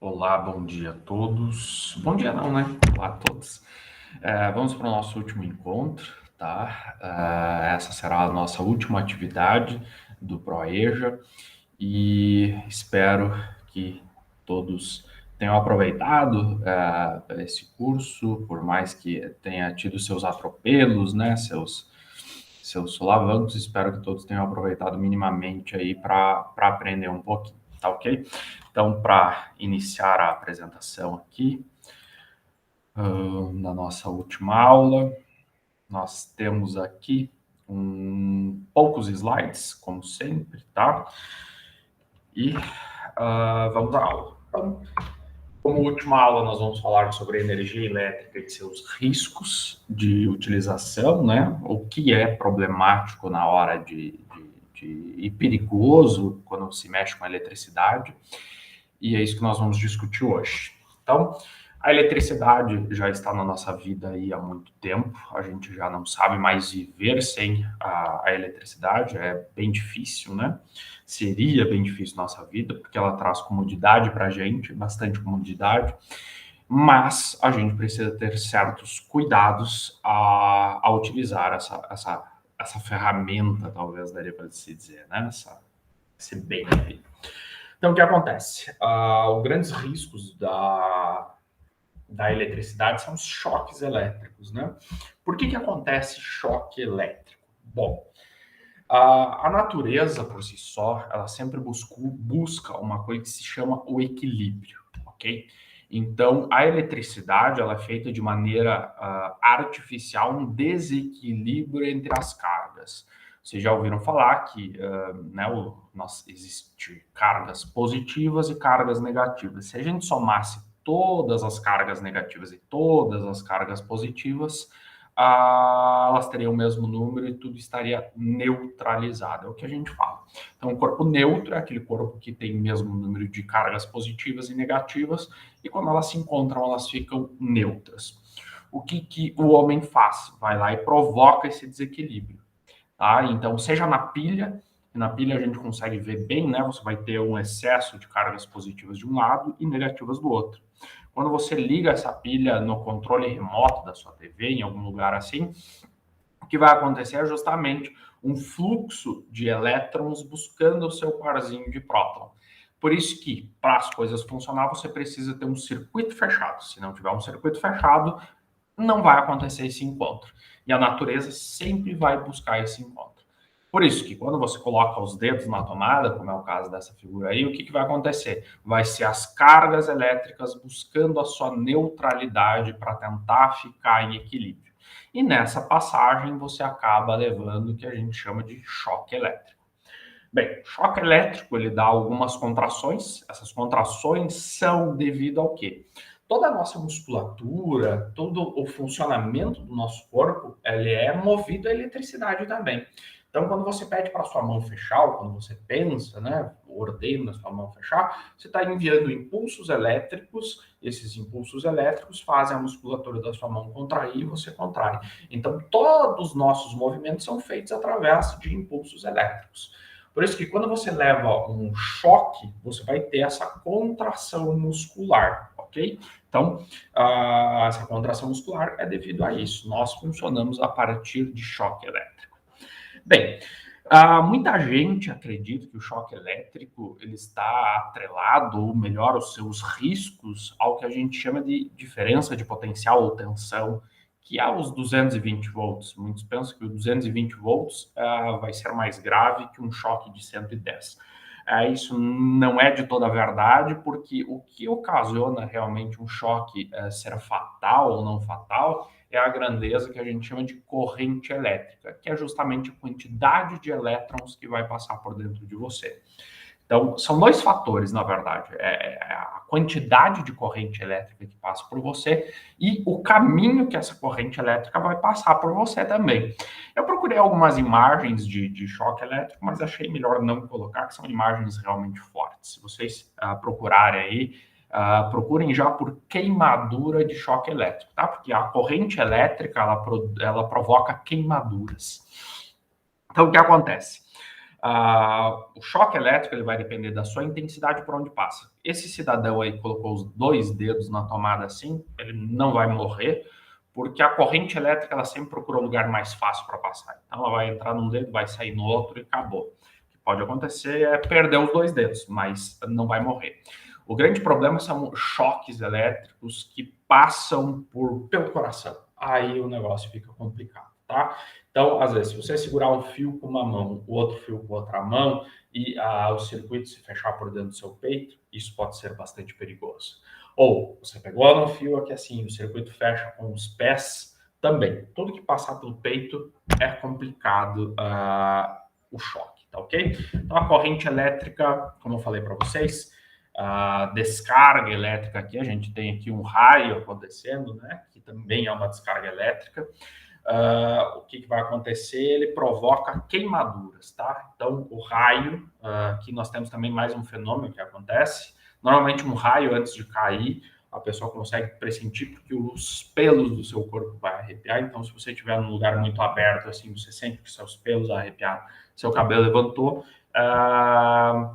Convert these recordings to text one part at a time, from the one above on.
Olá, bom dia a todos. Bom dia não, né? Olá a todos. Vamos para o nosso último encontro, tá? Essa será a nossa última atividade do ProEja e espero que todos tenham aproveitado esse curso, por mais que tenha tido seus atropelos, né? Seus solavancos, espero que todos tenham aproveitado minimamente aí para aprender um pouquinho, tá ok? Então, para iniciar a apresentação aqui, na nossa última aula, nós temos aqui poucos slides, como sempre, tá? E vamos à aula. Então, como última aula, nós vamos falar sobre energia elétrica e seus riscos de utilização, né? O que é problemático na hora e perigoso quando se mexe com a eletricidade. E é isso que nós vamos discutir hoje. Então, a eletricidade já está na nossa vida aí há muito tempo, a gente já não sabe mais viver sem a eletricidade, é bem difícil, né? Seria bem difícil nossa vida, porque ela traz comodidade para a gente, bastante comodidade, mas a gente precisa ter certos cuidados a utilizar essa ferramenta, talvez daria para se dizer, né? Esse bem aí. Então, o que acontece? Os grandes riscos da eletricidade são os choques elétricos, né? Por que acontece choque elétrico? Bom, a natureza, por si só, ela sempre busca uma coisa que se chama o equilíbrio, ok? Então, a eletricidade, ela é feita de maneira artificial, um desequilíbrio entre as cargas. Vocês já ouviram falar que existe cargas positivas e cargas negativas. Se a gente somasse todas as cargas negativas e todas as cargas positivas, elas teriam o mesmo número e tudo estaria neutralizado, é o que a gente fala. Então, o corpo neutro é aquele corpo que tem o mesmo número de cargas positivas e negativas, e quando elas se encontram, elas ficam neutras. O que o homem faz? Vai lá e provoca esse desequilíbrio. Tá? Então, seja na pilha a gente consegue ver bem, né? Você vai ter um excesso de cargas positivas de um lado e negativas do outro. Quando você liga essa pilha no controle remoto da sua TV, em algum lugar assim, o que vai acontecer é justamente um fluxo de elétrons buscando o seu parzinho de próton. Por isso que, para as coisas funcionar, você precisa ter um circuito fechado. Se não tiver um circuito fechado, não vai acontecer esse encontro. E a natureza sempre vai buscar esse encontro. Por isso que quando você coloca os dedos na tomada, como é o caso dessa figura aí, o que vai acontecer? Vai ser as cargas elétricas buscando a sua neutralidade para tentar ficar em equilíbrio. E nessa passagem você acaba levando o que a gente chama de choque elétrico. Bem, choque elétrico ele dá algumas contrações. Essas contrações são devido ao quê? Toda a nossa musculatura, todo o funcionamento do nosso corpo, ele é movido à eletricidade também. Então, quando você pede para sua mão fechar, ou quando você pensa, né, ordena sua mão fechar, você está enviando impulsos elétricos, esses impulsos elétricos fazem a musculatura da sua mão contrair e você contrai. Então, todos os nossos movimentos são feitos através de impulsos elétricos. Por isso que quando você leva um choque, você vai ter essa contração muscular, ok? Então, essa contração muscular é devido a isso. Nós funcionamos a partir de choque elétrico. Bem, muita gente acredita que o choque elétrico ele está atrelado, ou melhor, os seus riscos, ao que a gente chama de diferença de potencial ou tensão, que é os 220 volts. Muitos pensam que o 220 volts vai ser mais grave que um choque de 110. Isso não é de toda a verdade, porque o que ocasiona realmente um choque ser fatal ou não fatal é a grandeza que a gente chama de corrente elétrica, que é justamente a quantidade de elétrons que vai passar por dentro de você. Então, são dois fatores, na verdade. A quantidade de corrente elétrica que passa por você e o caminho que essa corrente elétrica vai passar por você também. Eu procurei algumas imagens de choque elétrico, mas achei melhor não colocar, que são imagens realmente fortes. Se vocês procurarem aí, procurem já por queimadura de choque elétrico, tá? Porque a corrente elétrica, ela provoca queimaduras. Então, o que acontece? O choque elétrico ele vai depender da sua intensidade por onde passa. Esse cidadão aí colocou os 2 dedos na tomada assim, ele não vai morrer, porque a corrente elétrica ela sempre procura o lugar mais fácil para passar. Então ela vai entrar num dedo, vai sair no outro e acabou. O que pode acontecer é perder os 2 dedos, mas não vai morrer. O grande problema são choques elétricos que passam pelo coração. Aí o negócio fica complicado, tá? Então, às vezes, se você segurar um fio com uma mão, o outro fio com outra mão e o circuito se fechar por dentro do seu peito, isso pode ser bastante perigoso. Ou você pegou no fio aqui assim, o circuito fecha com os pés, também. Tudo que passar pelo peito é complicado o choque, tá ok? Então, a corrente elétrica, como eu falei para vocês, a descarga elétrica aqui, a gente tem aqui um raio acontecendo, né? Que também é uma descarga elétrica. O que vai acontecer? Ele provoca queimaduras, tá? Então, o raio, aqui nós temos também mais um fenômeno que acontece. Normalmente, um raio, antes de cair, a pessoa consegue pressentir porque os pelos do seu corpo vai arrepiar. Então, se você estiver num lugar muito aberto, assim, você sente que seus pelos arrepiaram, seu cabelo levantou,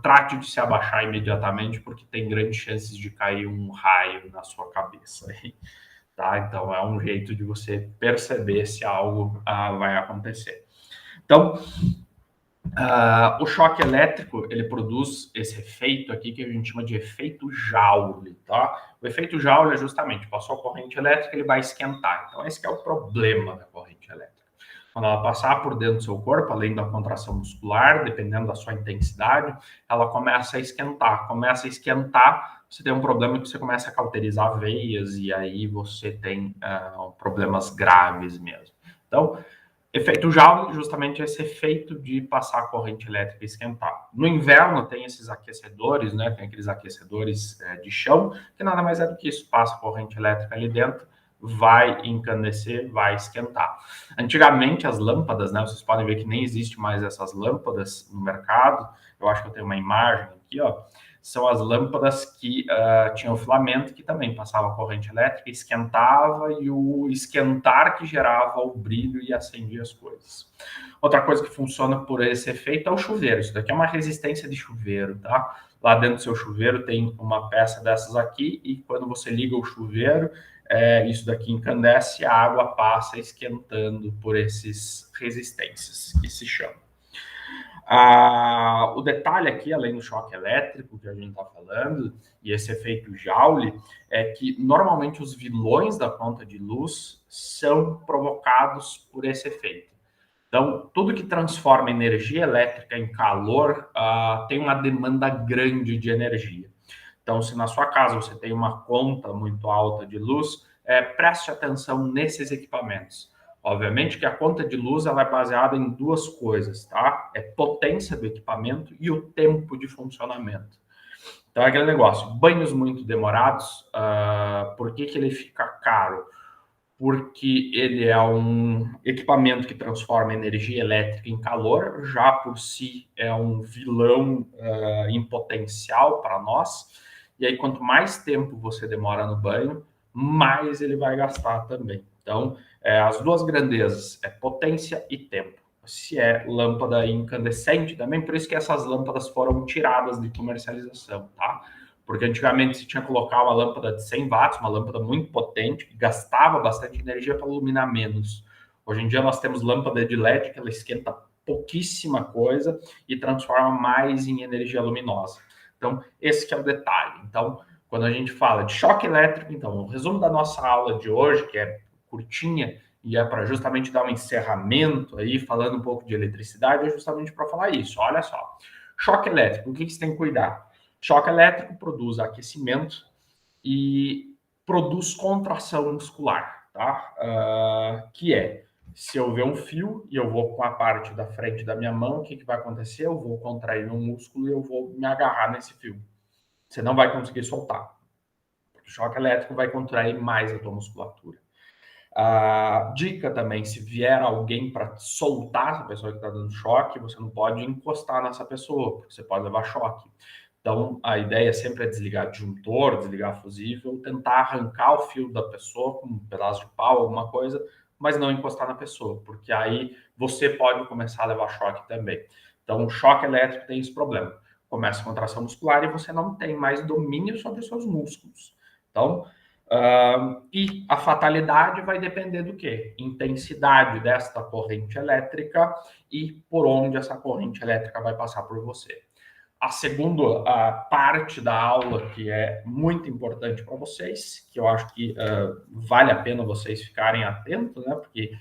trate de se abaixar imediatamente, porque tem grandes chances de cair um raio na sua cabeça. Tá? Então, é um jeito de você perceber se algo vai acontecer. Então, o choque elétrico, ele produz esse efeito aqui que a gente chama de efeito Joule, tá? O efeito Joule é justamente, passou a corrente elétrica, ele vai esquentar. Então, esse que é o problema da corrente elétrica. Quando ela passar por dentro do seu corpo, além da contração muscular, dependendo da sua intensidade, ela começa a esquentar. Começa a esquentar, você tem um problema que você começa a cauterizar veias e aí você tem problemas graves mesmo. Então, efeito Joule, justamente esse efeito de passar a corrente elétrica e esquentar. No inverno tem esses aquecedores, né? Tem aqueles aquecedores de chão, que nada mais é do que isso, passa a corrente elétrica ali dentro, vai encandecer, vai esquentar. Antigamente as lâmpadas, né? Vocês podem ver que nem existe mais essas lâmpadas no mercado. Eu acho que eu tenho uma imagem aqui, ó. São as lâmpadas que tinham filamento que também passava corrente elétrica, esquentava e o esquentar que gerava o brilho e acendia as coisas. Outra coisa que funciona por esse efeito é o chuveiro. Isso daqui é uma resistência de chuveiro, tá? Lá dentro do seu chuveiro tem uma peça dessas aqui e quando você liga o chuveiro, isso daqui encandece, a água passa esquentando por essas resistências que se chamam. O detalhe aqui, além do choque elétrico que a gente está falando, e esse efeito Joule, é que normalmente os vilões da conta de luz são provocados por esse efeito. Então, tudo que transforma energia elétrica em calor tem uma demanda grande de energia. Então, se na sua casa você tem uma conta muito alta de luz, preste atenção nesses equipamentos. Obviamente que a conta de luz ela é baseada em duas coisas, tá? É potência do equipamento e o tempo de funcionamento. Então é aquele negócio, banhos muito demorados, por que ele fica caro? Porque ele é um equipamento que transforma energia elétrica em calor, já por si é um vilão em potencial para nós, e aí quanto mais tempo você demora no banho, mais ele vai gastar também. Então, as duas grandezas é potência e tempo. Se é lâmpada incandescente também, por isso que essas lâmpadas foram tiradas de comercialização, tá? Porque antigamente se tinha que colocar uma lâmpada de 100 watts, uma lâmpada muito potente, que gastava bastante energia para iluminar menos. Hoje em dia nós temos lâmpada de LED que ela esquenta pouquíssima coisa e transforma mais em energia luminosa. Então, esse que é o detalhe. Então, quando a gente fala de choque elétrico, então, o resumo da nossa aula de hoje, que é curtinha e é para justamente dar um encerramento aí, falando um pouco de eletricidade, é justamente para falar isso. Olha só, choque elétrico, o que você tem que cuidar? Choque elétrico produz aquecimento e produz contração muscular, tá? Que é, se eu ver um fio e eu vou com a parte da frente da minha mão, o que vai acontecer? Eu vou contrair um músculo e eu vou me agarrar nesse fio. Você não vai conseguir soltar. O choque elétrico vai contrair mais a tua musculatura. Dica também, se vier alguém para soltar essa pessoa que está dando choque, você não pode encostar nessa pessoa, porque você pode levar choque. Então, a ideia sempre é desligar disjuntor, desligar fusível, tentar arrancar o fio da pessoa com um pedaço de pau, alguma coisa, mas não encostar na pessoa, porque aí você pode começar a levar choque também. Então, o choque elétrico tem esse problema. Começa a contração muscular e você não tem mais domínio sobre os seus músculos. Então, e a fatalidade vai depender do quê? Intensidade desta corrente elétrica e por onde essa corrente elétrica vai passar por você. A segunda parte da aula, que é muito importante para vocês, que eu acho que vale a pena vocês ficarem atentos, né? Porque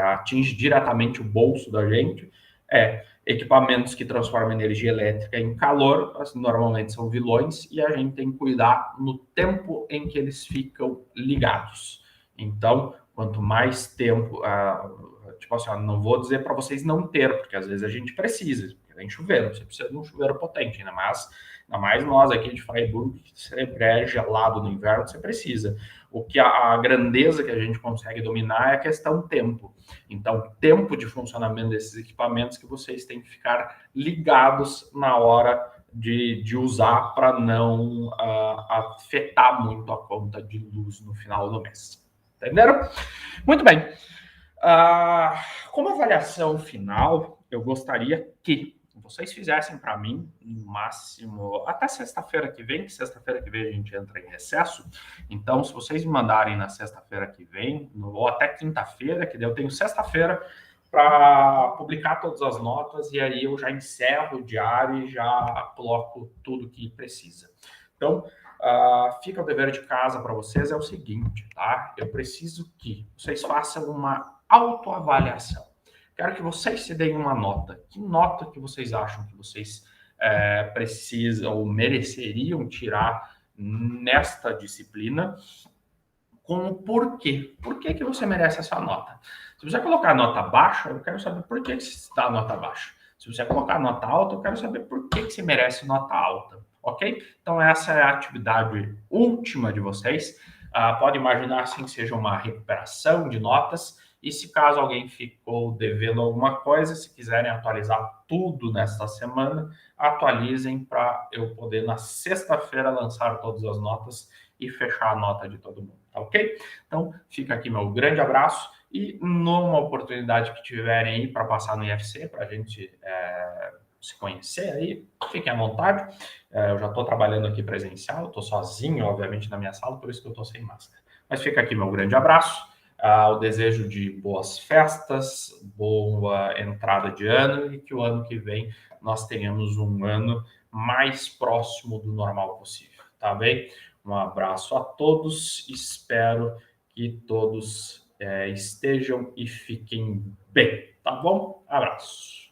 atinge diretamente o bolso da gente, é equipamentos que transformam energia elétrica em calor, normalmente são vilões, e a gente tem que cuidar no tempo em que eles ficam ligados. Então, quanto mais tempo, tipo assim, não vou dizer para vocês não ter, porque às vezes a gente precisa, tem chuveiro, você precisa de um chuveiro potente, ainda mais nós aqui de Freiburg, que sempre é gelado no inverno, você precisa. O que a grandeza que a gente consegue dominar é a questão tempo. Então, tempo de funcionamento desses equipamentos que vocês têm que ficar ligados na hora de usar para não afetar muito a conta de luz no final do mês. Entenderam? Muito bem. Como avaliação final, eu gostaria que vocês fizessem para mim, no máximo, até sexta-feira que vem, que sexta-feira que vem a gente entra em recesso. Então, se vocês me mandarem na sexta-feira que vem, ou até quinta-feira, que eu tenho sexta-feira para publicar todas as notas, e aí eu já encerro o diário e já coloco tudo que precisa. Então, fica o dever de casa para vocês, é o seguinte, tá? Eu preciso que vocês façam uma autoavaliação. Quero que vocês se deem uma nota. Que nota que vocês acham que vocês precisam ou mereceriam tirar nesta disciplina? Com o porquê. Por que você merece essa nota? Se você colocar nota baixa, eu quero saber por que você dá nota baixa. Se você colocar nota alta, eu quero saber por que você merece nota alta. Ok? Então, essa é a atividade última de vocês. Pode imaginar assim que seja uma recuperação de notas. E se caso alguém ficou devendo alguma coisa, se quiserem atualizar tudo nesta semana, atualizem para eu poder na sexta-feira lançar todas as notas e fechar a nota de todo mundo, tá ok? Então, fica aqui meu grande abraço e numa oportunidade que tiverem aí para passar no IFC, para a gente se conhecer aí, fiquem à vontade. Eu já estou trabalhando aqui presencial, estou sozinho, obviamente, na minha sala, por isso que eu estou sem máscara. Mas fica aqui meu grande abraço. O desejo de boas festas, boa entrada de ano e que o ano que vem nós tenhamos um ano mais próximo do normal possível, tá bem? Um abraço a todos, espero que todos estejam e fiquem bem, tá bom? Abraço.